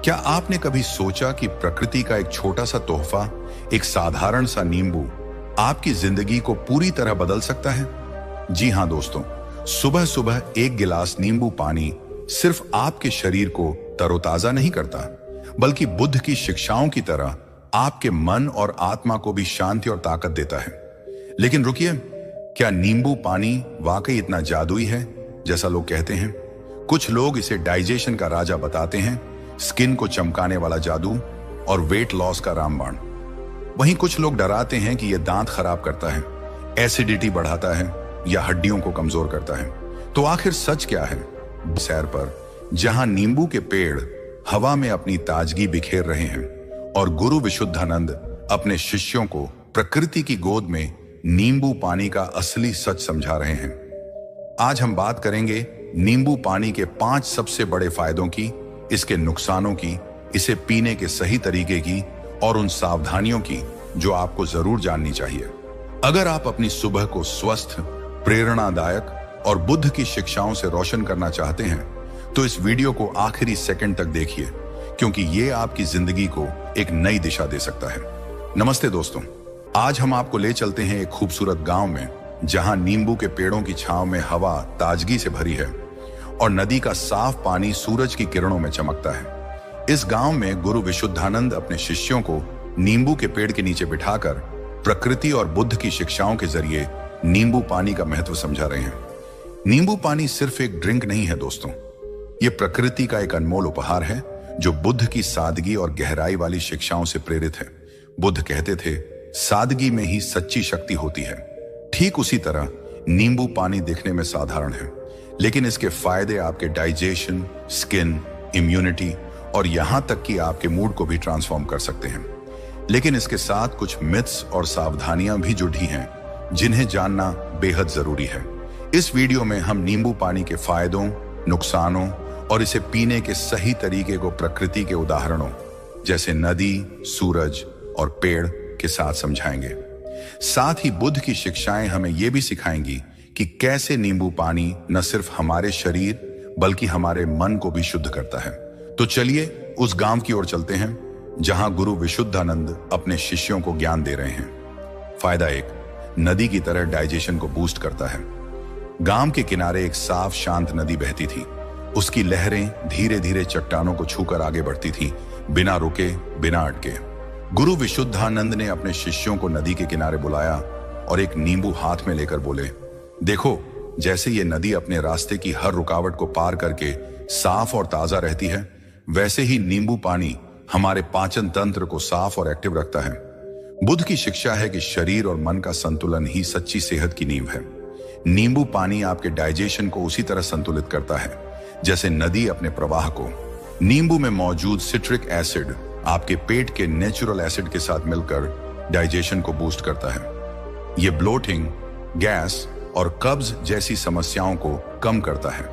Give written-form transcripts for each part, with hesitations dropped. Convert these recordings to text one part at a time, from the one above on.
क्या आपने कभी सोचा कि प्रकृति का एक छोटा सा तोहफा, एक साधारण सा नींबू, आपकी जिंदगी को पूरी तरह बदल सकता है? जी हां दोस्तों, सुबह सुबह एक गिलास नींबू पानी सिर्फ आपके शरीर को तरोताजा नहीं करता, बल्कि बुद्ध की शिक्षाओं की तरह आपके मन और आत्मा को भी शांति और ताकत देता है। लेकिन रुकिए, क्या नींबू पानी वाकई इतना जादुई है जैसा लोग कहते हैं? कुछ लोग इसे डाइजेशन का राजा बताते हैं, स्किन को चमकाने वाला जादू और वेट लॉस का रामबाण। वहीं कुछ लोग डराते हैं कि यह दांत खराब करता है, एसिडिटी बढ़ाता है या हड्डियों को कमजोर करता है। तो आखिर सच क्या है? सैर पर जहां नींबू के पेड़ हवा में अपनी ताजगी बिखेर रहे हैं और गुरु विशुद्धानंद अपने शिष्यों को प्रकृति की गोद में नींबू पानी का असली सच समझा रहे हैं। आज हम बात करेंगे नींबू पानी के 5 सबसे बड़े फायदों की, इसके नुकसानों की, इसे पीने के सही तरीके की और उन सावधानियों की जो आपको जरूर जाननी चाहिए। अगर आप अपनी सुबह को स्वस्थ, प्रेरणादायक और बुद्ध की शिक्षाओं से रोशन करना चाहते हैं तो इस वीडियो को आखिरी सेकंड तक देखिए, क्योंकि ये आपकी जिंदगी को एक नई दिशा दे सकता है। नमस्ते दोस्तों, आज हम आपको ले चलते हैं एक खूबसूरत गांव में, जहां नींबू के पेड़ों की छांव में हवा ताजगी से भरी है और नदी का साफ पानी सूरज की किरणों में चमकता है। इस गांव में गुरु विशुद्धानंद अपने शिष्यों को नींबू के पेड़ के नीचे बिठाकर प्रकृति और बुद्ध की शिक्षाओं के जरिए नींबू पानी का महत्व समझा रहे हैं। नींबू पानी सिर्फ एक ड्रिंक नहीं है दोस्तों, ये प्रकृति का एक अनमोल उपहार है जो बुद्ध की सादगी और गहराई वाली शिक्षाओं से प्रेरित है। बुद्ध कहते थे, सादगी में ही सच्ची शक्ति होती है। ठीक उसी तरह नींबू पानी दिखने में साधारण है, लेकिन इसके फायदे आपके डाइजेशन, स्किन, इम्यूनिटी और यहां तक कि आपके मूड को भी ट्रांसफॉर्म कर सकते हैं। लेकिन इसके साथ कुछ मिथ्स और सावधानियां भी जुड़ी हैं, जिन्हें जानना बेहद जरूरी है। इस वीडियो में हम नींबू पानी के फायदों, नुकसानों और इसे पीने के सही तरीके को प्रकृति के उदाहरणों जैसे नदी, सूरज और पेड़ के साथ समझाएंगे। साथ ही बुद्ध की शिक्षाएं हमें यह भी सिखाएंगी कि कैसे नींबू पानी न सिर्फ हमारे शरीर बल्कि हमारे मन को भी शुद्ध करता है। तो चलिए उस गांव की ओर चलते हैं जहां गुरु विशुद्धानंद अपने शिष्यों को ज्ञान दे रहे हैं। फायदा 1, नदी की तरह डाइजेशन को बूस्ट करता है। गांव के किनारे एक साफ शांत नदी बहती थी। उसकी लहरें धीरे धीरे चट्टानों को छूकर आगे बढ़ती थी, बिना रुके, बिना अटके। गुरु विशुद्धानंद ने अपने शिष्यों को नदी के किनारे बुलाया और एक नींबू हाथ में लेकर बोले, देखो, जैसे ये नदी अपने रास्ते की हर रुकावट को पार करके साफ और ताजा रहती है, वैसे ही नींबू पानी हमारे पाचन तंत्र को साफ और एक्टिव रखता है। बुद्ध की शिक्षा है कि शरीर और मन का संतुलन ही सच्ची सेहत की नींव है। नींबू पानी आपके डाइजेशन को उसी तरह संतुलित करता है जैसे नदी अपने प्रवाह को। नींबू में मौजूद सिट्रिक एसिड आपके पेट के नेचुरल एसिड के साथ मिलकर डाइजेशन को बूस्ट करता है। यह ब्लोटिंग, गैस और कब्ज जैसी समस्याओं को कम करता है।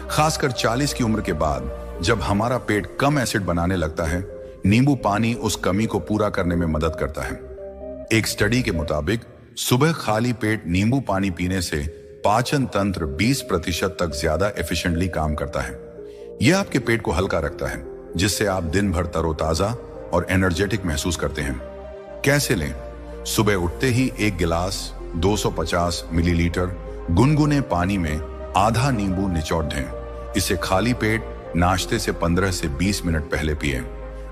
खासकर 40 की उम्र के बाद जब हमारा पेट कम एसिड बनाने लगता है, नींबू पानी उस कमी को पूरा करने में मदद करता है। एक स्टडी के मुताबिक सुबह खाली पेट नींबू पानी पीने से पाचन तंत्र 20% तक ज्यादा एफिशिएंटली काम करता है। यह आपके पेट को हल्का रखता है, जिससे आप दिन भर तरोताजा और एनर्जेटिक महसूस करते हैं। कैसे लें? सुबह उठते ही एक गिलास 250 मिलीलीटर गुनगुने पानी में आधा नींबू निचोड़ दें। इसे खाली पेट नाश्ते से 15 से 20 मिनट पहले पिएं।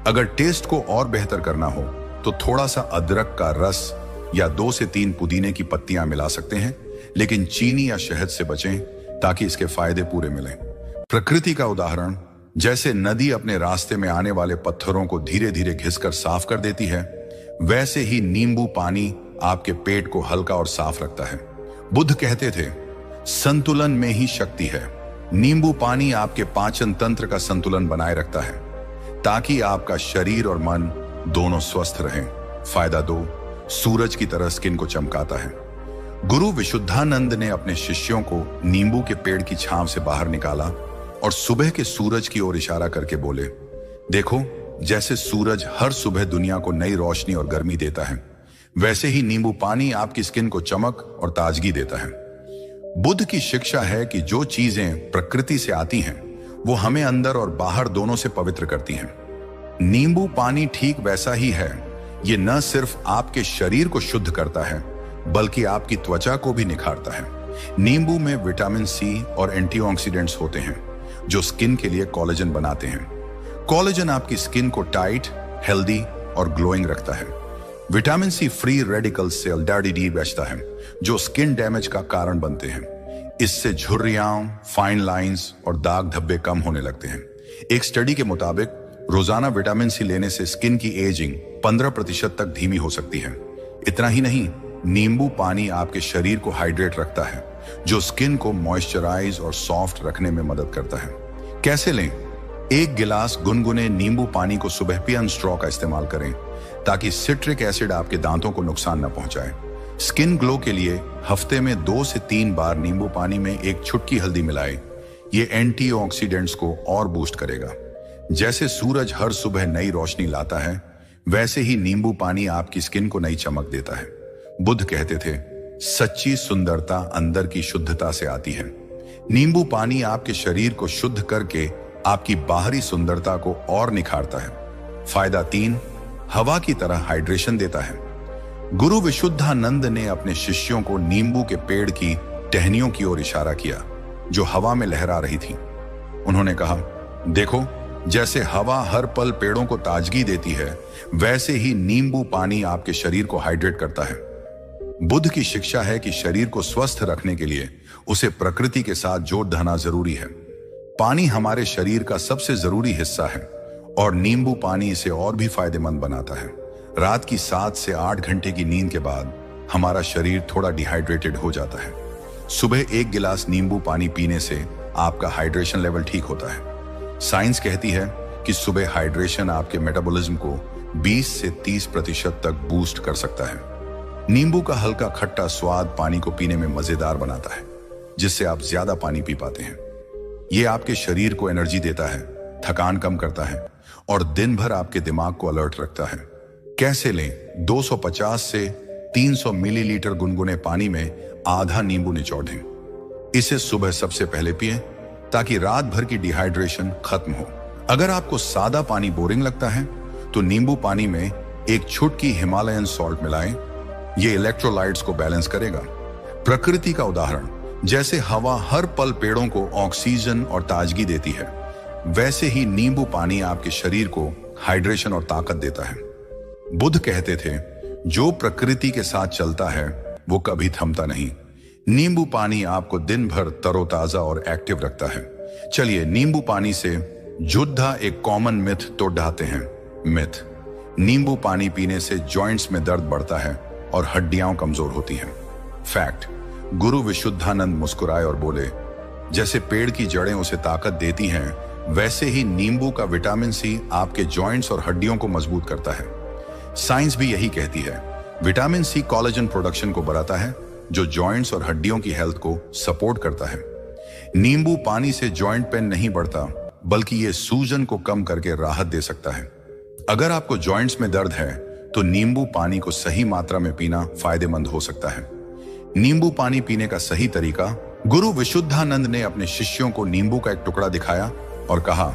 अगर टेस्ट को और बेहतर करना हो तो थोड़ा सा अदरक का रस या 2 से 3 पुदीने की पत्तियां मिला सकते हैं, लेकिन चीनी या शहद से बचें ताकि इसके फायदे पूरे मिलें। प्रकृति का उदाहरण, जैसे नदी अपने रास्ते में आने वाले पत्थरों को धीरे धीरे घिसकर साफ कर देती है, वैसे ही नींबू पानी आपके पेट को हल्का और साफ रखता है। बुद्ध कहते थे, संतुलन में ही शक्ति है। नींबू पानी आपके पाचन तंत्र का संतुलन बनाए रखता है ताकि आपका शरीर और मन दोनों स्वस्थ रहें। फायदा 2, सूरज की तरह स्किन को चमकाता है। गुरु विशुद्धानंद ने अपने शिष्यों को नींबू के पेड़ की छांव से बाहर निकाला और सुबह के सूरज की ओर इशारा करके बोले, देखो, जैसे सूरज हर सुबह दुनिया को नई रोशनी और गर्मी देता है, वैसे ही नींबू पानी आपकी स्किन को चमक और ताजगी देता है। बुद्ध की शिक्षा है कि जो चीजें प्रकृति से आती हैं वो हमें अंदर और बाहर दोनों से पवित्र करती हैं। नींबू पानी ठीक वैसा ही है। ये न सिर्फ आपके शरीर को शुद्ध करता है, बल्कि आपकी त्वचा को भी निखारता है। नींबू में विटामिन सी और एंटीऑक्सीडेंट्स होते हैं जो स्किन के लिए कोलेजन बनाते हैं। कोलेजन आपकी स्किन को टाइट, हेल्दी और ग्लोइंग रखता है। विटामिन सी फ्री रेडिकल से एलडीडी बचता है जो स्किन डैमेज का कारण बनते हैं। इससे झुर्रियां, फाइन लाइंस और दाग धब्बे कम होने लगते हैं। एक स्टडी के मुताबिक रोजाना विटामिन सी लेने से स्किन की एजिंग 15% तक धीमी हो सकती है। इतना ही नहीं, नींबू पानी आपके शरीर को हाइड्रेट रखता है जो स्किन को मॉइस्चराइज और सॉफ्ट रखने में मदद करता है। कैसे लें? 1 गिलास गुनगुने नींबू पानी को सुबह पियन स्ट्रॉ का इस्तेमाल करें ताकि सिट्रिक एसिड आपके दांतों को नुकसान न पहुंचाए। स्किन ग्लो के लिए हफ्ते में 2 से 3 बार नींबू पानी में 1 चुटकी हल्दी मिलाएं। ये एंटीऑक्सीडेंट्स को और बूस्ट करेगा। जैसे सूरज हर सुबह नई रोशनी लाता है, वैसे ही नींबू पानी आपकी स्किन को नई चमक देता है। बुद्ध कहते थे, सच्ची सुंदरता अंदर की शुद्धता से आती है। नींबू पानी आपके शरीर को शुद्ध करके आपकी बाहरी सुंदरता को और निखारता है। फायदा 3, हवा की तरह हाइड्रेशन देता है। गुरु विशुद्धानंद ने अपने शिष्यों को नींबू के पेड़ की टहनियों की ओर इशारा किया जो हवा में लहरा रही थी। उन्होंने कहा, देखो, जैसे हवा हर पल पेड़ों को ताजगी देती है, वैसे ही नींबू पानी आपके शरीर को हाइड्रेट करता है। बुद्ध की शिक्षा है कि शरीर को स्वस्थ रखने के लिए उसे प्रकृति के साथ जोड़ धना जरूरी है। पानी हमारे शरीर का सबसे जरूरी हिस्सा है और नींबू पानी इसे और भी फायदेमंद बनाता है। रात की 7 से 8 घंटे की नींद के बाद हमारा शरीर थोड़ा डिहाइड्रेटेड हो जाता है। सुबह 1 गिलास नींबू पानी पीने से आपका हाइड्रेशन लेवल ठीक होता है। साइंस कहती है कि सुबह हाइड्रेशन आपके मेटाबॉलिज्म को 20 से 30% तक बूस्ट कर सकता है। नींबू का हल्का खट्टा स्वाद पानी को पीने में मजेदार बनाता है, जिससे आप ज्यादा पानी पी पाते हैं। यह आपके शरीर को एनर्जी देता है, थकान कम करता है और दिन भर आपके दिमाग को अलर्ट रखता है। कैसे लें? 250 से 300 मिलीलीटर गुनगुने पानी में आधा नींबू निचोड़ दें। इसे सुबह सबसे पहले पिएं ताकि रात भर की डिहाइड्रेशन खत्म हो। अगर आपको सादा पानी बोरिंग लगता है तो नींबू पानी में 1 चुटकी हिमालयन सॉल्ट मिलाएं। ये इलेक्ट्रोलाइट्स को बैलेंस करेगा। प्रकृति का उदाहरण, जैसे हवा हर पल पेड़ों को ऑक्सीजन और ताजगी देती है, वैसे ही नींबू पानी आपके शरीर को हाइड्रेशन और ताकत देता है। बुद्ध कहते थे, जो प्रकृति के साथ चलता है वो कभी थमता नहीं। नींबू पानी आपको दिन भर तरोताजा और एक्टिव रखता है। चलिए नींबू पानी से जुड़ा एक कॉमन मिथ तो ढाते हैं। मिथ: नींबू पानी पीने से जॉइंट्स में दर्द बढ़ता है और हड्डियां कमजोर होती हैं। फैक्ट: गुरु विशुद्धानंद मुस्कुराए और बोले, जैसे पेड़ की जड़ें उसे ताकत देती हैं, वैसे ही नींबू का विटामिन सी आपके जॉइंट्स और हड्डियों को मजबूत करता है। साइंस भी यही कहती है। विटामिन सी कोलेजन प्रोडक्शन को बढ़ाता है जो जॉइंट्स और हड्डियों की हेल्थ को सपोर्ट करता है। नींबू पानी से जॉइंट पेन नहीं बढ़ता, बल्कि ये सूजन को कम करके राहत दे सकता है। अगर आपको जॉइंट्स में दर्द है तो नींबू पानी को सही मात्रा में पीना फायदेमंद हो सकता है। नींबू पानी पीने का सही तरीका: गुरु विशुद्धानंद ने अपने शिष्यों को नींबू का एक टुकड़ा दिखाया और कहा,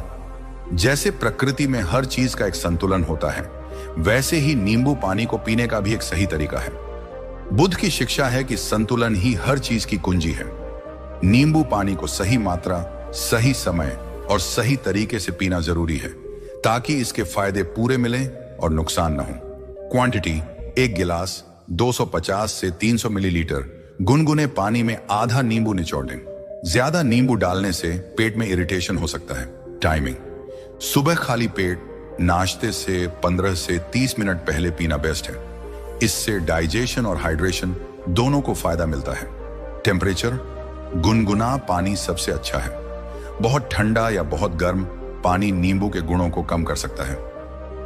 जैसे प्रकृति में हर चीज का एक संतुलन होता है, वैसे ही नींबू पानी को पीने का भी एक सही तरीका है। बुद्ध की शिक्षा है कि संतुलन ही हर चीज की कुंजी है। नींबू पानी को सही मात्रा, सही समय और सही तरीके से पीना जरूरी है ताकि इसके फायदे पूरे मिलें और नुकसान न हो। क्वांटिटी: 1 गिलास 250 से 300 मिलीलीटर गुनगुने पानी में आधा नींबू निचोड़ दें। ज्यादा नींबू डालने से पेट में इरिटेशन हो सकता है। टाइमिंग: सुबह खाली पेट नाश्ते से 15 से 30 मिनट पहले पीना बेस्ट है। इससे डाइजेशन और हाइड्रेशन दोनों को फायदा मिलता है। टेम्परेचर: गुनगुना पानी सबसे अच्छा है। बहुत ठंडा या बहुत गर्म पानी नींबू के गुणों को कम कर सकता है।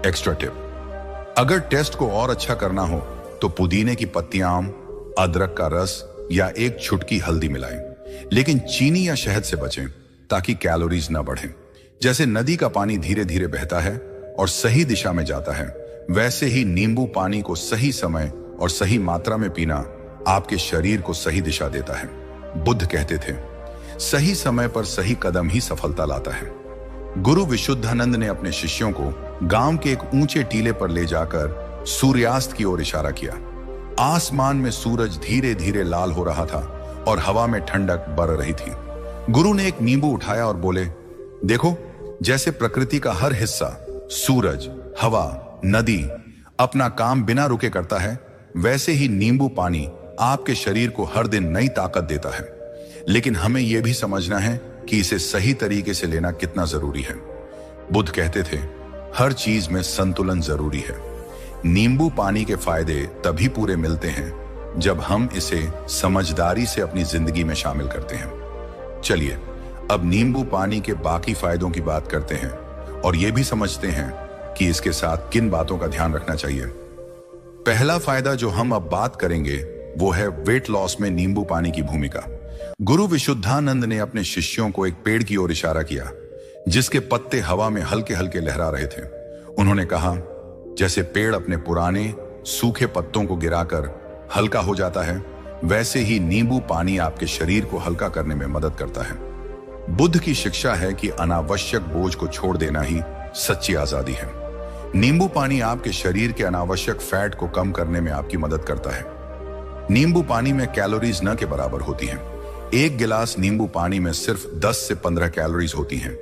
एक्स्ट्रा टिप: अगर टेस्ट को और अच्छा करना हो तो पुदीने की पत्तियां, अदरक का रस या 1 चुटकी हल्दी मिलाएं, लेकिन चीनी या शहद से बचें ताकि कैलोरीज न बढ़ें। जैसे नदी का पानी धीरे धीरे बहता है और सही दिशा में जाता है, वैसे ही नींबू पानी को सही समय और सही मात्रा में पीना आपके शरीर को सही दिशा देता है। बुद्ध कहते थे, सही समय पर सही कदम ही सफलता लाता है। गुरु विशुद्धानंद ने अपने शिष्यों को गांव के एक ऊंचे टीले पर ले जाकर सूर्यास्त की ओर इशारा किया। आसमान में सूरज धीरे धीरे लाल हो रहा था और हवा में ठंडक बढ़ रही थी। गुरु ने एक नींबू उठाया और बोले, देखो, जैसे प्रकृति का हर हिस्सा, सूरज, हवा, नदी अपना काम बिना रुके करता है, वैसे ही नींबू पानी आपके शरीर को हर दिन नई ताकत देता है। लेकिन हमें यह भी समझना है कि इसे सही तरीके से लेना कितना जरूरी है। बुद्ध कहते थे, हर चीज में संतुलन जरूरी है। नींबू पानी के फायदे तभी पूरे मिलते हैं जब हम इसे समझदारी से अपनी जिंदगी में शामिल करते हैं। चलिए अब नींबू पानी के बाकी फायदों की बात करते हैं और यह भी समझते हैं कि इसके साथ किन बातों का ध्यान रखना चाहिए। पहला फायदा जो हम अब बात करेंगे वो है वेट लॉस में नींबू पानी की भूमिका। गुरु विशुद्धानंद ने अपने शिष्यों को एक पेड़ की ओर इशारा किया जिसके पत्ते हवा में हल्के हल्के लहरा रहे थे। उन्होंने कहा, जैसे पेड़ अपने पुराने सूखे पत्तों को गिराकर हल्का हो जाता है, वैसे ही नींबू पानी आपके शरीर को हल्का करने में मदद करता है। बुद्ध की शिक्षा है कि अनावश्यक बोझ को छोड़ देना ही सच्ची आजादी है। नींबू पानी आपके शरीर के अनावश्यक फैट को कम करने में आपकी मदद करता है। नींबू पानी में कैलोरीज न के बराबर होती हैं। एक गिलास नींबू पानी में सिर्फ 10 से 15 कैलोरीज होती हैं,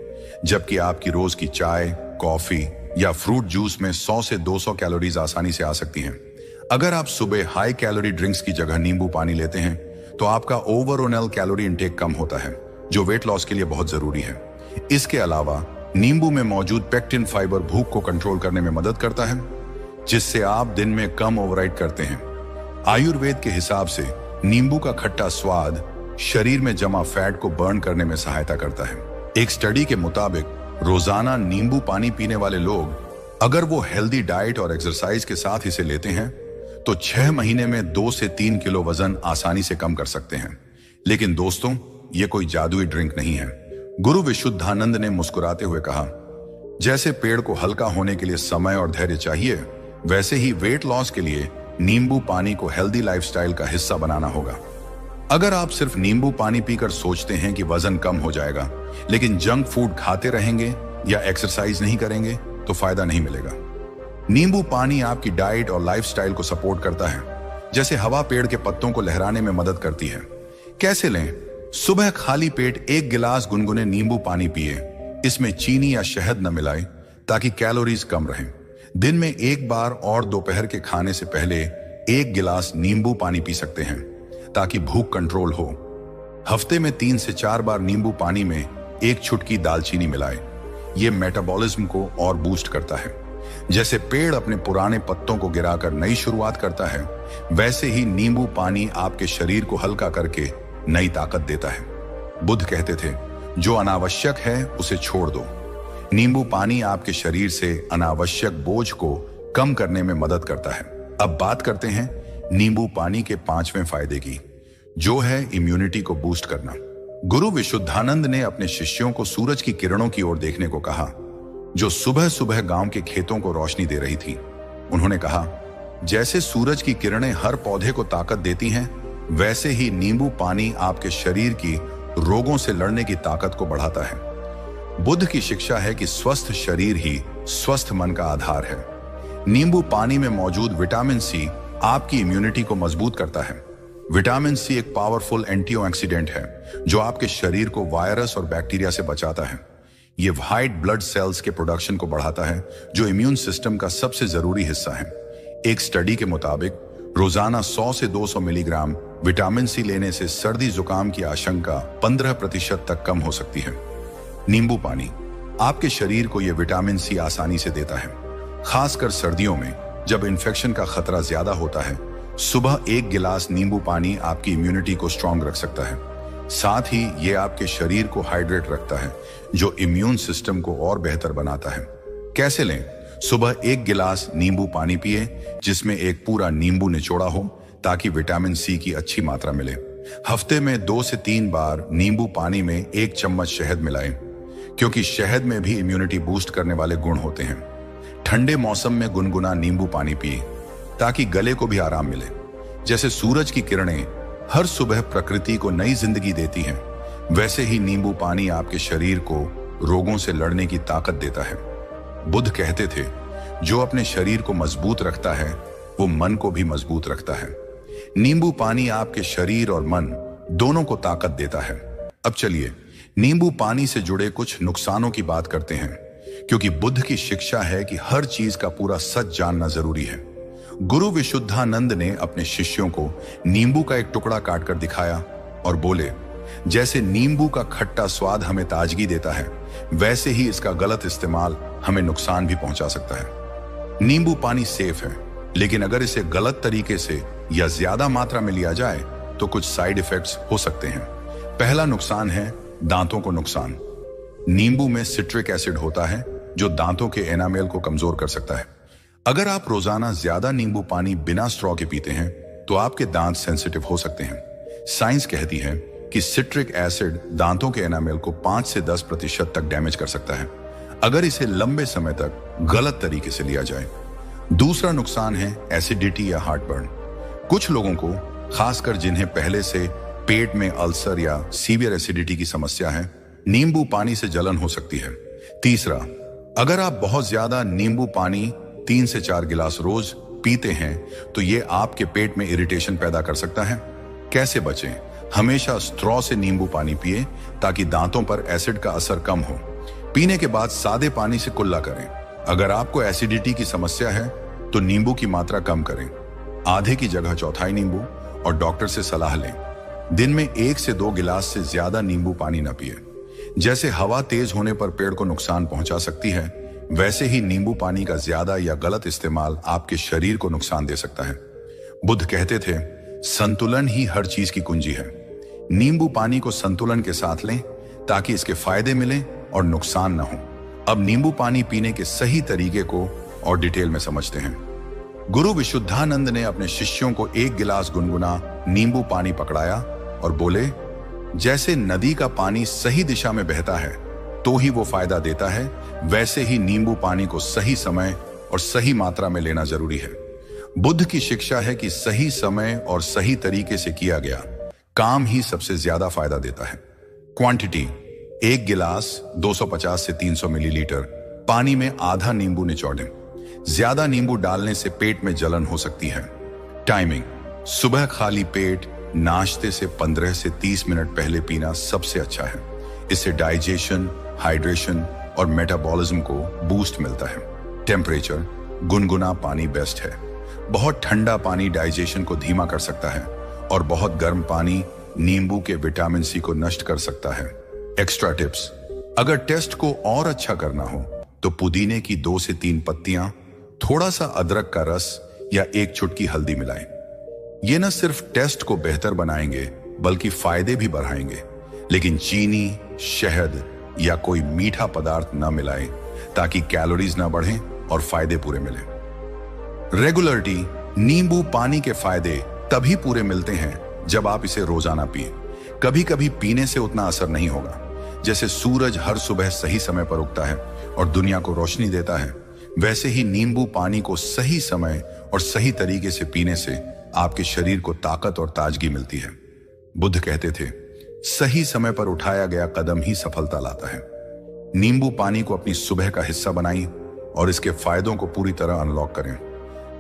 जबकि आपकी रोज की चाय, कॉफी या फ्रूट जूस में 100 से 200 कैलोरीज आसानी से आ सकती हैं। अगर आप सुबह हाई कैलोरी ड्रिंक्स की जगह नींबू पानी लेते हैं तो आपका ओवरऑल कैलोरी इंटेक कम होता है, जो वेट लॉस के लिए बहुत जरूरी है। इसके अलावा नींबू में मौजूद पेक्टिन फाइबर भूख को कंट्रोल करने में मदद करता है, जिससे आप दिन में कम ओवरराइड करते हैं। आयुर्वेद के हिसाब से नींबू का खट्टा स्वाद शरीर में जमा फैट को बर्न करने में सहायता करता है। एक स्टडी के मुताबिक रोजाना नींबू पानी पीने वाले लोग, अगर वो हेल्दी डाइट और एक्सरसाइज के साथ इसे लेते हैं तो 6 महीने में 2 से 3 किलो वजन आसानी से कम कर सकते हैं। लेकिन दोस्तों, ये कोई जादुई ड्रिंक नहीं है। गुरु विशुद्धानंद ने मुस्कुराते हुए कहा, जैसे पेड़ को हल्का होने के लिए समय और धैर्य चाहिए, वैसे ही वेट लॉस के लिए नींबू पानी को हेल्दी लाइफस्टाइल का हिस्सा बनाना होगा। अगर आप सिर्फ नींबू पानी पीकर सोचते हैं कि वजन कम हो जाएगा, लेकिन जंक फूड खाते रहेंगे या एक्सरसाइज नहीं करेंगे तो फायदा नहीं मिलेगा। नींबू पानी आपकी डाइट और लाइफस्टाइल को सपोर्ट करता है। जैसे हवा पेड़ के पत्तों को लहराने में मदद करती है। कैसे लें? सुबह खाली पेट 1 गिलास गुनगुने नींबू पानी पिए। इसमें चीनी या शहद न मिलाएं ताकि कैलोरीज कम रहें। दिन में 1 बार और दोपहर के खाने से पहले 1 गिलास नींबू पानी पी सकते हैं ताकि भूख कंट्रोल हो। हफ्ते में 3 से 4 बार नींबू पानी में 1 चुटकी दालचीनी मिलाएं। यह मेटाबॉलिज्म को और बूस्ट करता है। जैसे पेड़ अपने पुराने पत्तों को गिराकर नई शुरुआत करता है, वैसे ही नींबू पानी आपके शरीर को हल्का करके नई ताकत देता है। बुद्ध कहते थे, जो अनावश्यक है उसे छोड़ दो। नींबू पानी आपके शरीर से अनावश्यक बोझ को कम करने में मदद करता है। अब बात करते हैं नींबू पानी के 5वें फायदे की, जो है इम्यूनिटी को बूस्ट करना। गुरु विशुद्धानंद ने अपने शिष्यों को सूरज की किरणों की ओर देखने को कहा, जो सुबह सुबह गांव के खेतों को रोशनी दे रही थी। उन्होंने कहा, जैसे सूरज की किरणें हर पौधे को ताकत देती हैं, वैसे ही नींबू पानी आपके शरीर की रोगों से लड़ने की ताकत को बढ़ाता है। बुद्ध की शिक्षा है कि स्वस्थ शरीर ही स्वस्थ मन का आधार है। नींबू पानी में मौजूद विटामिन सी आपकी इम्यूनिटी को मजबूत करता है। विटामिन सी एक पावरफुल एंटीऑक्सीडेंट है जो आपके शरीर को वायरस और बैक्टीरिया से बचाता है। ये व्हाइट ब्लड सेल्स के प्रोडक्शन को बढ़ाता है, जो इम्यून सिस्टम का सबसे जरूरी हिस्सा है। एक स्टडी के मुताबिक रोजाना 100 से 200 मिलीग्राम विटामिन सी लेने से सर्दी जुकाम की आशंका 15% तक कम हो सकती है। नींबू पानी आपके शरीर को यह विटामिन सी आसानी से देता है, खासकर सर्दियों में जब इन्फेक्शन का खतरा ज्यादा होता है। सुबह 1 गिलास नींबू पानी आपकी इम्यूनिटी को स्ट्रांग रख सकता है। साथ ही ये आपके शरीर को हाइड्रेट रखता है, जो इम्यून सिस्टम को और बेहतर बनाता है। कैसे लें? सुबह 1 गिलास नींबू पानी पिए, जिसमें एक पूरा नींबू निचोड़ा हो ताकि विटामिन सी की अच्छी मात्रा मिले। हफ्ते में 2 से 3 बार नींबू पानी में 1 चम्मच शहद मिलाएं, क्योंकि शहद में भी इम्यूनिटी बूस्ट करने वाले गुण होते हैं। ठंडे मौसम में गुनगुना नींबू पानी पिए ताकि गले को भी आराम मिले। जैसे सूरज की किरणें हर सुबह प्रकृति को नई जिंदगी देती हैं, वैसे ही नींबू पानी आपके शरीर को रोगों से लड़ने की ताकत देता है। बुद्ध कहते थे, जो अपने शरीर को मजबूत रखता है वो मन को भी मजबूत रखता है। नींबू पानी आपके शरीर और मन दोनों को ताकत देता है। अब चलिए नींबू पानी से जुड़े कुछ नुकसानों की बात करते हैं, क्योंकि बुद्ध की शिक्षा है कि हर चीज का पूरा सच जानना जरूरी है। गुरु विशुद्धानंद ने अपने शिष्यों को नींबू का एक टुकड़ा काटकर दिखाया और बोले, जैसे नींबू का खट्टा स्वाद हमें ताजगी देता है, वैसे ही इसका गलत इस्तेमाल हमें नुकसान भी पहुंचा सकता है। नींबू पानी सेफ है, लेकिन अगर इसे गलत तरीके से या ज्यादा मात्रा में लिया जाए तो कुछ साइड इफेक्ट्स हो सकते हैं। पहला नुकसान है दांतों को नुकसान। नींबू में सिट्रिक एसिड होता है जो दांतों के एनामेल को कमजोर कर सकता है। अगर आप रोजाना ज्यादा नींबू पानी बिना स्ट्रॉ के पीते हैं तो आपके दांत सेंसिटिव हो सकते हैं। साइंस कहती है कि सिट्रिक एसिड दांतों के एनामेल को 5 से 10% तक डैमेज कर सकता है अगर इसे लंबे समय तक गलत तरीके से लिया जाए। दूसरा नुकसान है एसिडिटी या हार्टबर्न। कुछ लोगों को, खासकर जिन्हें पहले से पेट में अल्सर या सीवियर एसिडिटी की समस्या है, नींबू पानी से जलन हो सकती है। तीसरा, अगर आप बहुत ज्यादा नींबू पानी 3 से 4 गिलास रोज पीते हैं तो ये आपके पेट में इरिटेशन पैदा कर सकता है। कैसे बचें? हमेशा स्ट्रॉ से नींबू पानी पिए ताकि दांतों पर एसिड का असर कम हो। पीने के बाद सादे पानी से कुल्ला करें। अगर आपको एसिडिटी की समस्या है तो नींबू की मात्रा कम करें, आधे की जगह चौथाई नींबू, और डॉक्टर से सलाह लें। दिन में 1 से 2 गिलास से ज्यादा नींबू पानी न पिए। जैसे हवा तेज होने पर पेड़ को नुकसान पहुंचा सकती है, वैसे ही नींबू पानी का ज्यादा या गलत इस्तेमाल आपके शरीर को नुकसान दे सकता है। बुद्ध कहते थे, संतुलन ही हर चीज की कुंजी है। नींबू पानी को संतुलन के साथ लें ताकि इसके फायदे मिलें और नुकसान न हो। अब नींबू पानी पीने के सही तरीके को और डिटेल में समझते हैं। गुरु विशुद्धानंद ने अपने शिष्यों को 1 गिलास गुनगुना नींबू पानी पकड़ाया और बोले, जैसे नदी का पानी सही दिशा में बहता है तो ही वो फायदा देता है, वैसे ही नींबू पानी को सही समय और सही मात्रा में लेना जरूरी है। बुद्ध की शिक्षा है कि सही समय और सही तरीके से किया गया काम ही सबसे ज्यादा फायदा देता है। क्वांटिटी: 1 गिलास 250 से 300 मिलीलीटर पानी में आधा नींबू निचोड़ें। ज्यादा नींबू डालने से पेट में जलन हो सकती है। टाइमिंग: सुबह खाली पेट नाश्ते से 15 से 30 मिनट पहले पीना सबसे अच्छा है। इससे डाइजेशन, हाइड्रेशन और मेटाबॉलिज्म को बूस्ट मिलता है। टेम्परेचर: गुनगुना पानी बेस्ट है। बहुत ठंडा पानी डाइजेशन को धीमा कर सकता है और बहुत गर्म पानी नींबू के विटामिन सी को नष्ट कर सकता है। एक्स्ट्रा टिप्स: अगर टेस्ट को और अच्छा करना हो तो पुदीने की 2 से 3 पत्तियां, थोड़ा सा अदरक का रस या 1 चुटकी हल्दी मिलाएं। ये न सिर्फ टेस्ट को बेहतर बनाएंगे बल्कि फायदे भी बढ़ाएंगे। लेकिन चीनी, शहद या कोई मीठा पदार्थ न मिलाएं ताकि कैलोरीज न बढ़ें और फायदे पूरे मिलें। रेगुलरिटी: नींबू पानी के फायदे तभी पूरे मिलते हैं जब आप इसे रोजाना पिएं। कभी कभी पीने से उतना असर नहीं होगा। जैसे सूरज हर सुबह सही समय पर उगता है और दुनिया को रोशनी देता है, वैसे ही नींबू पानी को सही समय और सही तरीके से पीने से आपके शरीर को ताकत और ताजगी मिलती है। बुद्ध कहते थे, सही समय पर उठाया गया कदम ही सफलता लाता है। नींबू पानी को अपनी सुबह का हिस्सा बनाइए और इसके फायदों को पूरी तरह अनलॉक करें।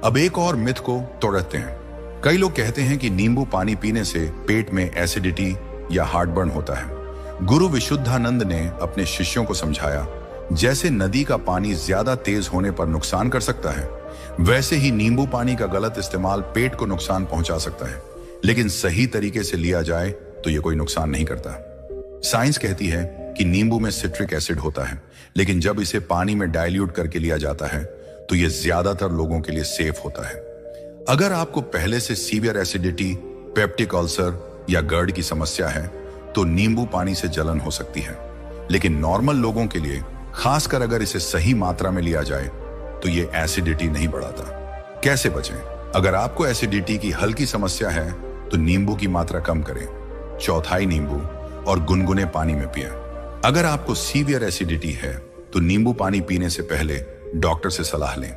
अब एक और मिथ को तोड़ते हैं। कई लोग कहते हैं कि नींबू पानी पीने से पेट में एसिडिटी या हार्टबर्न होता है। गुरु विशुद्धानंद ने अपने शिष्यों को समझाया, जैसे नदी का पानी ज्यादा तेज होने पर नुकसान कर सकता है, वैसे ही नींबू पानी का गलत इस्तेमाल पेट को नुकसान पहुंचा सकता है, लेकिन सही तरीके से लिया जाए तो यह कोई नुकसान नहीं करता। साइंस कहती है कि नींबू में सिट्रिक एसिड होता है, लेकिन जब इसे पानी में डाइल्यूट करके लिया जाता है तो यह ज्यादातर लोगों के लिए सेफ होता है। अगर आपको पहले से सीवियर एसिडिटी, पेप्टिक अल्सर या गर्ड की समस्या है तो नींबू पानी से जलन हो सकती है, लेकिन नॉर्मल लोगों के लिए, खासकर अगर इसे सही मात्रा में लिया जाए, तो ये एसिडिटी नहीं बढ़ाता। कैसे बचें? अगर आपको एसिडिटी की हल्की समस्या है तो नींबू की मात्रा कम करें, चौथाई नींबू और गुनगुने पानी में पिएं। अगर आपको सीवियर एसिडिटी है तो नींबू पानी पीने से पहले डॉक्टर से सलाह लें।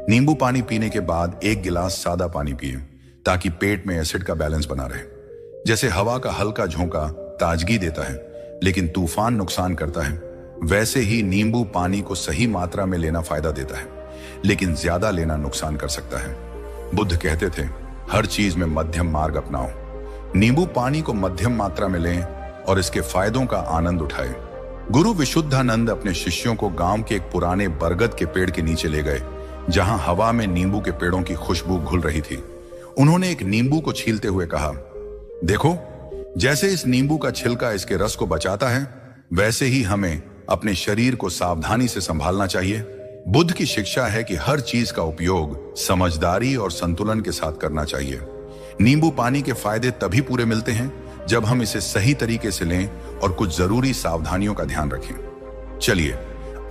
नींबू पानी पीने के बाद 1 गिलास सादा पानी पिएं ताकि पेट में एसिड का बैलेंस बना रहे। जैसे हवा का हल्का झोंका ताजगी देता है, लेकिन तूफान नुकसान करता है, वैसे ही नींबू पानी को सही मात्रा में लेना फायदा देता है, लेकिन ज्यादा लेना नुकसान कर सकता है। बुद्ध कहते थे, हर चीज में मध्यम मार्ग अपनाओ। नींबू पानी को मध्यम मात्रा में लें और इसके फायदों का आनंद उठाएं। गुरु विशुद्धानंद अपने शिष्यों को गांव के एक पुराने बरगद के पेड़ के नीचे ले गए, जहां हवा में नींबू के पेड़ों की खुशबू घुल रही थी। उन्होंने एक नींबू को छीलते हुए कहा, देखो, जैसे इस नींबू का छिलका इसके रस को बचाता है, वैसे ही हमें अपने शरीर को सावधानी से संभालना चाहिए। बुद्ध की शिक्षा है कि हर चीज का उपयोग समझदारी और संतुलन के साथ करना चाहिए। नींबू पानी के फायदे तभी पूरे मिलते हैं जब हम इसे सही तरीके से लें और कुछ जरूरी सावधानियों का ध्यान रखें। चलिए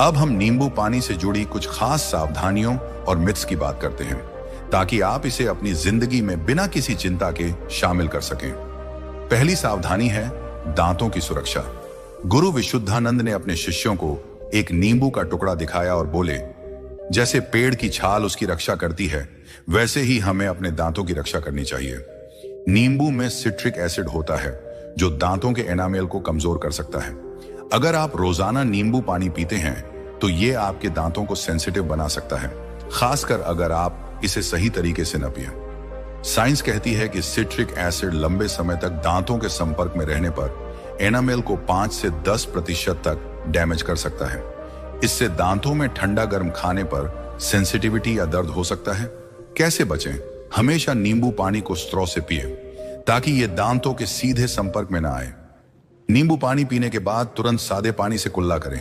अब हम नींबू पानी से जुड़ी कुछ खास सावधानियों और मिथ्स की बात करते हैं, ताकि आप इसे अपनी जिंदगी में बिना किसी चिंता के शामिल कर सकें। पहली सावधानी है दांतों की सुरक्षा। गुरु विशुद्धानंद ने अपने शिष्यों को एक नींबू का टुकड़ा दिखाया और बोले, जैसे पेड़ की छाल उसकी रक्षा करती है, वैसे ही हमें अपने दांतों की रक्षा करनी चाहिए। नींबू में सिट्रिक एसिड होता है जो दांतों के एनामेल को कमजोर कर सकता है। अगर आप रोजाना नींबू पानी पीते हैं तो ये आपके दांतों को सेंसिटिव बना सकता है, खासकर अगर आप इसे सही तरीके से न पिएं। साइंस कहती है कि सिट्रिक एसिड लंबे समय तक दांतों के संपर्क में रहने पर एनामेल को 5 से 10% तक डैमेज कर सकता है। इससे दांतों में ठंडा गर्म खाने पर सेंसिटिविटी या दर्द हो सकता है। कैसे बचें? हमेशा नींबू पानी को स्ट्रॉ से पिए ताकि ये दांतों के सीधे संपर्क में ना आए। नींबू पानी पीने के बाद तुरंत सादे पानी से कुल्ला करें,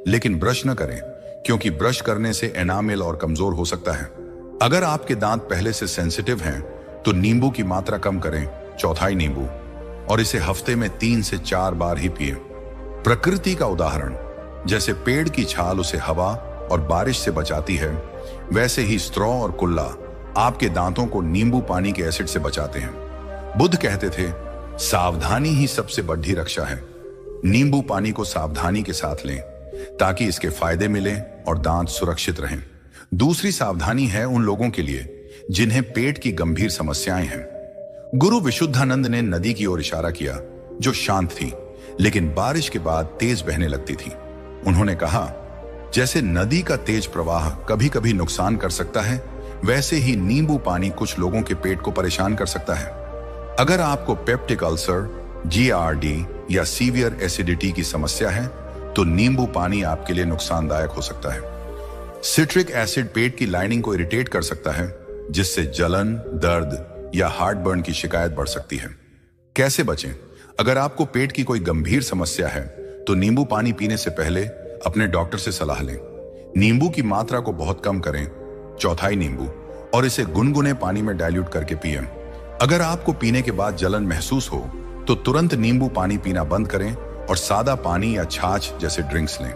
लेकिन ब्रश न करें, क्योंकि ब्रश करने से एनामेल और कमजोर हो सकता है। अगर आपके दांत पहले से सेंसिटिव हैं तो नींबू की मात्रा कम करें, चौथाई नींबू, और इसे हफ्ते में 3 से 4 बार ही पिए। प्रकृति का उदाहरण, जैसे पेड़ की छाल उसे हवा और बारिश से बचाती है, वैसे ही स्ट्रॉ और कुल्ला आपके दांतों को नींबू पानी के एसिड से बचाते हैं। बुद्ध कहते थे, सावधानी ही सबसे बड़ी रक्षा है। नींबू पानी को सावधानी के साथ लें ताकि इसके फायदे मिलें और दांत सुरक्षित रहें। दूसरी सावधानी है उन लोगों के लिए जिन्हें पेट की गंभीर समस्याएं हैं। गुरु विशुद्धानंद ने नदी की ओर इशारा किया जो शांत थी, लेकिन बारिश के बाद तेज बहने लगती थी। उन्होंने कहा, जैसे नदी का तेज प्रवाह कभी कभी नुकसान कर सकता है, वैसे ही नींबू पानी कुछ लोगों के पेट को परेशान कर सकता है। अगर आपको पेप्टिक अल्सर, GERD या सीवियर एसिडिटी की समस्या है तो नींबू पानी आपके लिए नुकसानदायक हो सकता है। सिट्रिक एसिड पेट की लाइनिंग को इरिटेट कर सकता है, जिससे जलन, दर्द या हार्टबर्न की शिकायत बढ़ सकती है। कैसे बचें? अगर आपको पेट की कोई गंभीर समस्या है तो नींबू पानी पीने से पहले अपने डॉक्टर से सलाह लें। नींबू की मात्रा को बहुत कम करें, चौथाई नींबू, और इसे गुनगुने पानी में डाइल्यूट करके पिएं। अगर आपको पीने के बाद जलन महसूस हो तो तुरंत नींबू पानी पीना बंद करें और सादा पानी या छाछ जैसे ड्रिंक्स लें।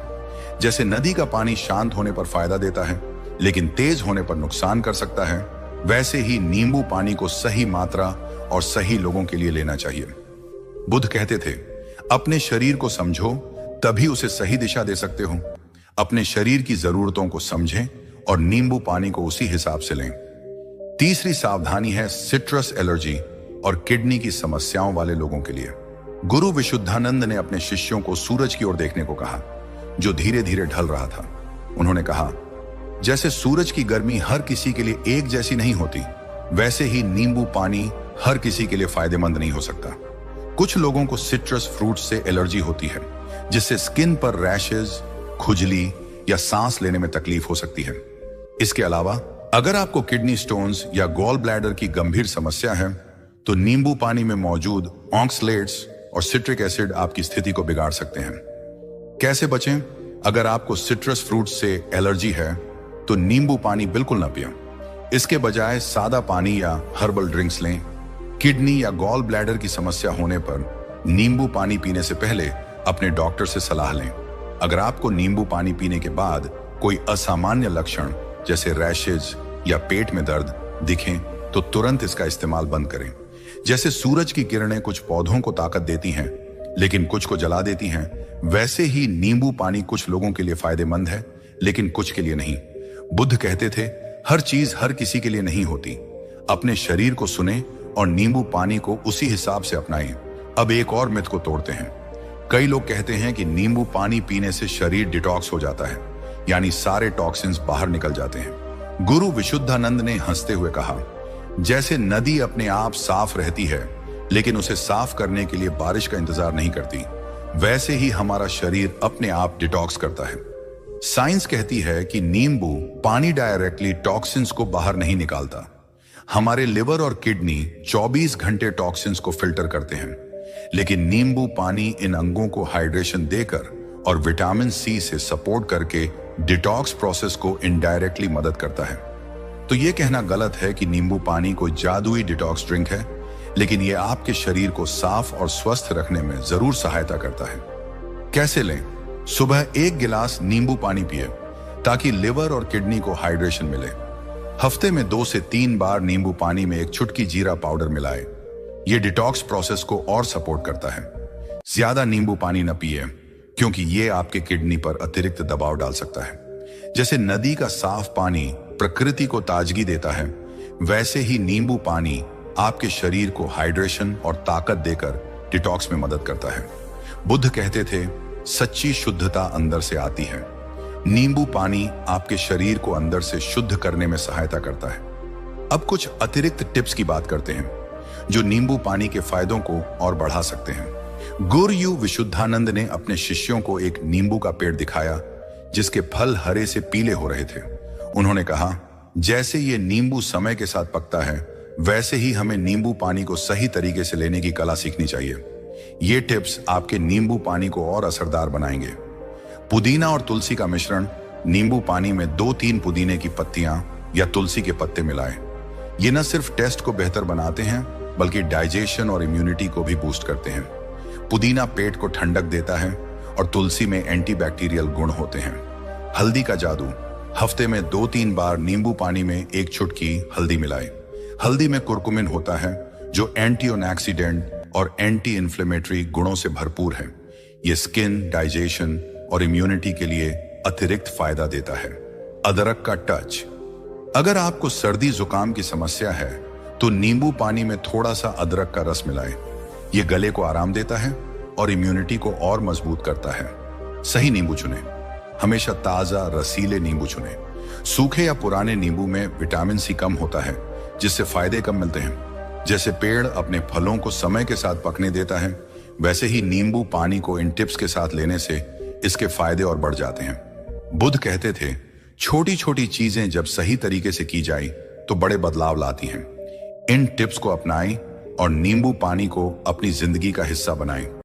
जैसे नदी का पानी शांत होने पर फायदा देता है लेकिन तेज होने पर नुकसान कर सकता है, वैसे ही नींबू पानी को सही मात्रा और सही लोगों के लिए लेना चाहिए। बुद्ध कहते थे, अपने शरीर को समझो तभी उसे सही दिशा दे सकते हो। अपने शरीर की जरूरतों को समझें और नींबू पानी को उसी हिसाब से लें। तीसरी सावधानी है सिट्रस एलर्जी और किडनी की समस्याओं वाले लोगों के लिए। गुरु विशुद्धानंद ने अपने शिष्यों को सूरज की ओर देखने को कहा, जो धीरे धीरे ढल रहा था। उन्होंने कहा, जैसे सूरज की गर्मी हर किसी के लिए एक जैसी नहीं होती, वैसे ही नींबू पानी हर किसी के लिए फायदेमंद नहीं हो सकता। कुछ लोगों को सिट्रस फ्रूट से एलर्जी होती है, जिससे स्किन पर रैशेज, खुजली या सांस लेने में तकलीफ हो सकती है। इसके अलावा अगर आपको किडनी स्टोन्स या गॉल ब्लैडर की गंभीर समस्या है तो नींबू पानी में मौजूद ऑक्सलेट्स और सिट्रिक एसिड आपकी स्थिति को बिगाड़ सकते हैं। कैसे बचें? अगर आपको सिट्रस फ्रूट से एलर्जी है तो नींबू पानी बिल्कुल न पिएं। इसके बजाय सादा पानी या हर्बल ड्रिंक्स लें। किडनी या गॉल ब्लैडर की समस्या होने पर नींबू पानी पीने से पहले अपने डॉक्टर से सलाह लें। अगर आपको नींबू पानी पीने के बाद कोई असामान्य लक्षण जैसे रैशेज या पेट में दर्द दिखें तो तुरंत इसका इस्तेमाल बंद करें। जैसे सूरज की किरणें कुछ पौधों को ताकत देती हैं लेकिन कुछ को जला देती हैं, वैसे ही नींबू पानी कुछ लोगों के लिए फायदेमंद है लेकिन कुछ के लिए नहीं। बुद्ध कहते थे, हर चीज हर किसी के लिए नहीं होती। अपने शरीर को सुने और नींबू पानी को उसी हिसाब से अपनाएं। अब एक और मिथ को तोड़ते हैं। कई लोग कहते हैं कि नींबू पानी पीने से शरीर डिटॉक्स हो जाता है, यानी सारे टॉक्सिन्स बाहर निकल जाते हैं। गुरु विशुद्धानंद ने हंसते हुए कहा, जैसे नदी अपने आप साफ रहती है लेकिन उसे साफ करने के लिए बारिश का इंतजार नहीं करती, वैसे ही हमारा शरीर अपने आप डिटॉक्स करता है। साइंस कहती है कि नींबू पानी डायरेक्टली टॉक्सिन्स को बाहर नहीं निकालता। हमारे लिवर और किडनी 24 घंटे टॉक्सिन्स को फिल्टर करते हैं, लेकिन नींबू पानी इन अंगों को हाइड्रेशन देकर और विटामिन सी से सपोर्ट करके डिटॉक्स प्रोसेस को इनडायरेक्टली मदद करता है। तो यह कहना गलत है कि नींबू पानी कोई जादुई डिटॉक्स ड्रिंक है, लेकिन यह आपके शरीर को साफ और स्वस्थ रखने में जरूर सहायता करता है। कैसे लें? सुबह 1 गिलास नींबू पानी पिए ताकि लिवर और किडनी को हाइड्रेशन मिले। हफ्ते में 2 से 3 बार नींबू पानी में 1 चुटकी जीरा पाउडर मिलाएं। यह डिटॉक्स प्रोसेस को और सपोर्ट करता है। ज्यादा नींबू पानी न पिए, क्योंकि यह आपके किडनी पर अतिरिक्त दबाव डाल सकता है। जैसे नदी का साफ पानी प्रकृति को ताजगी देता है, वैसे ही नींबू पानी आपके शरीर को हाइड्रेशन और ताकत देकर डिटॉक्स में मदद करता है। बुद्ध कहते थे, सच्ची शुद्धता अंदर से आती है। नींबू पानी आपके शरीर को अंदर से शुद्ध करने में सहायता करता है। अब कुछ अतिरिक्त टिप्स की बात करते हैं जो नींबू पानी के फायदों को और बढ़ा सकते हैं। गुरु विशुद्धानंद ने अपने शिष्यों को एक नींबू का पेड़ दिखाया जिसके फल हरे से पीले हो रहे थे। उन्होंने कहा, जैसे ये नींबू समय के साथ पकता है, वैसे ही हमें नींबू पानी को सही तरीके से लेने की कला सीखनी चाहिए। ये टिप्स आपके नींबू पानी को और असरदार बनाएंगे। पुदीना और तुलसी का मिश्रण। नींबू पानी में 2-3 पुदीने की पत्तियां या तुलसी के पत्ते मिलाएं। ये न सिर्फ टेस्ट को बेहतर बनाते हैं, बल्कि डाइजेशन और इम्यूनिटी को भी बूस्ट करते हैं। पुदीना पेट को ठंडक देता है और तुलसी में एंटीबैक्टीरियल गुण होते हैं। हल्दी का जादू। हफ्ते में 2-3 बार नींबू पानी में 1 चुटकी हल्दी मिलाएं। हल्दी में कुरकुमिन होता है जो एंटीऑक्सीडेंट और एंटी इन्फ्लेमेटरी गुणों से भरपूर है। यह स्किन, डाइजेशन और इम्यूनिटी के लिए अतिरिक्त फायदा देता है। अदरक का टच। अगर आपको सर्दी जुकाम की समस्या है तो नींबू पानी में थोड़ा सा अदरक का रस मिलाएं। यह गले को आराम देता है और इम्यूनिटी को और मजबूत करता है। सही नींबू चुनें। हमेशा ताजा रसीले नींबू चुनें। सूखे या पुराने नींबू में विटामिन सी कम होता है, जिससे फायदे कम मिलते हैं। जैसे पेड़ अपने फलों को समय के साथ पकने देता है, वैसे ही नींबू पानी को इन टिप्स के साथ लेने से इसके फायदे और बढ़ जाते हैं। बुद्ध कहते थे, छोटी छोटी चीजें जब सही तरीके से की जाए तो बड़े बदलाव लाती हैं। इन टिप्स को अपनाएं और नींबू पानी को अपनी जिंदगी का हिस्सा बनाएं।